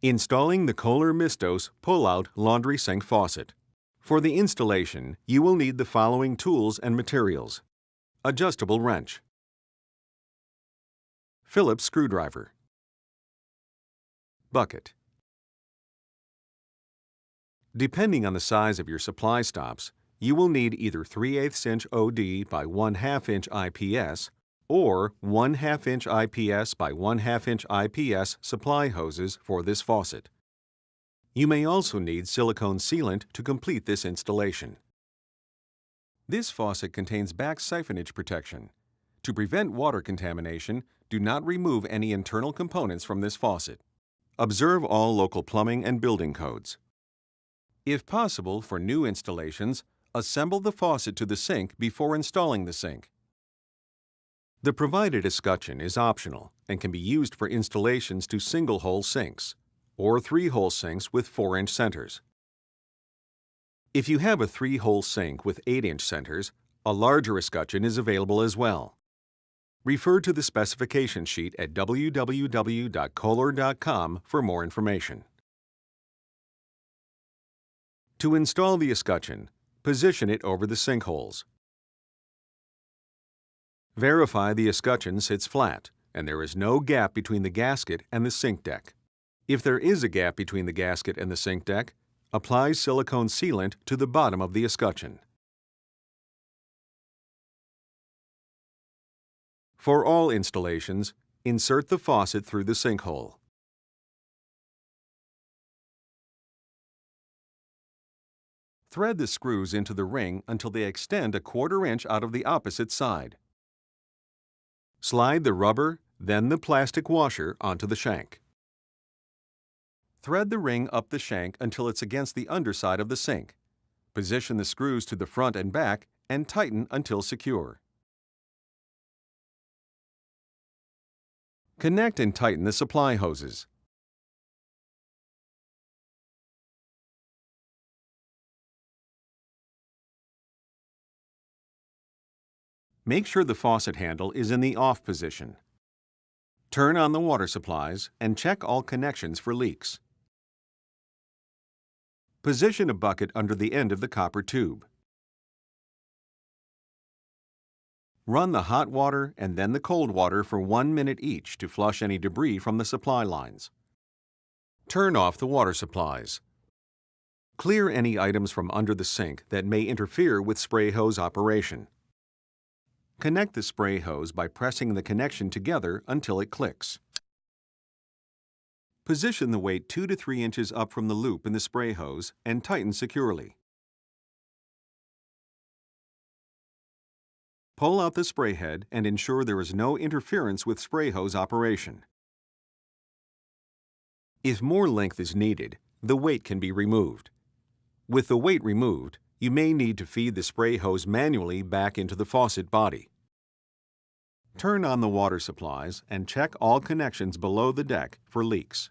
Installing the Kohler Mistos pull-out laundry sink faucet. For the installation, you will need the following tools and materials: adjustable wrench, Phillips screwdriver, bucket. Depending on the size of your supply stops, you will need either 3/8 inch OD by 1/2 inch IPS or 1/2 inch IPS by 1/2 inch IPS supply hoses for this faucet. You may also need silicone sealant to complete this installation. This faucet contains back siphonage protection. To prevent water contamination, do not remove any internal components from this faucet. Observe all local plumbing and building codes. If possible, for new installations, assemble the faucet to the sink before installing the sink. The provided escutcheon is optional and can be used for installations to single-hole sinks or 3-hole sinks with 4-inch centers. If you have a 3-hole sink with 8-inch centers, a larger escutcheon is available as well. Refer to the specification sheet at www.kohler.com for more information. To install the escutcheon, position it over the sink holes. Verify the escutcheon sits flat and there is no gap between the gasket and the sink deck. If there is a gap between the gasket and the sink deck, apply silicone sealant to the bottom of the escutcheon. For all installations, insert the faucet through the sink hole. Thread the screws into the ring until they extend 1/4 inch out of the opposite side. Slide the rubber, then the plastic washer onto the shank. Thread the ring up the shank until it's against the underside of the sink. Position the screws to the front and back and tighten until secure. Connect and tighten the supply hoses. Make sure the faucet handle is in the off position. Turn on the water supplies and check all connections for leaks. Position a bucket under the end of the copper tube. Run the hot water and then the cold water for 1 minute each to flush any debris from the supply lines. Turn off the water supplies. Clear any items from under the sink that may interfere with spray hose operation. Connect the spray hose by pressing the connection together until it clicks. Position the weight 2 to 3 inches up from the loop in the spray hose and tighten securely. Pull out the spray head and ensure there is no interference with spray hose operation. If more length is needed, the weight can be removed. With the weight removed, you may need to feed the spray hose manually back into the faucet body. Turn on the water supplies and check all connections below the deck for leaks.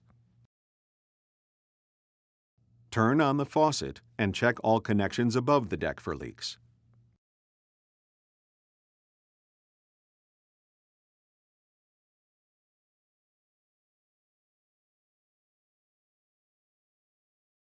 Turn on the faucet and check all connections above the deck for leaks.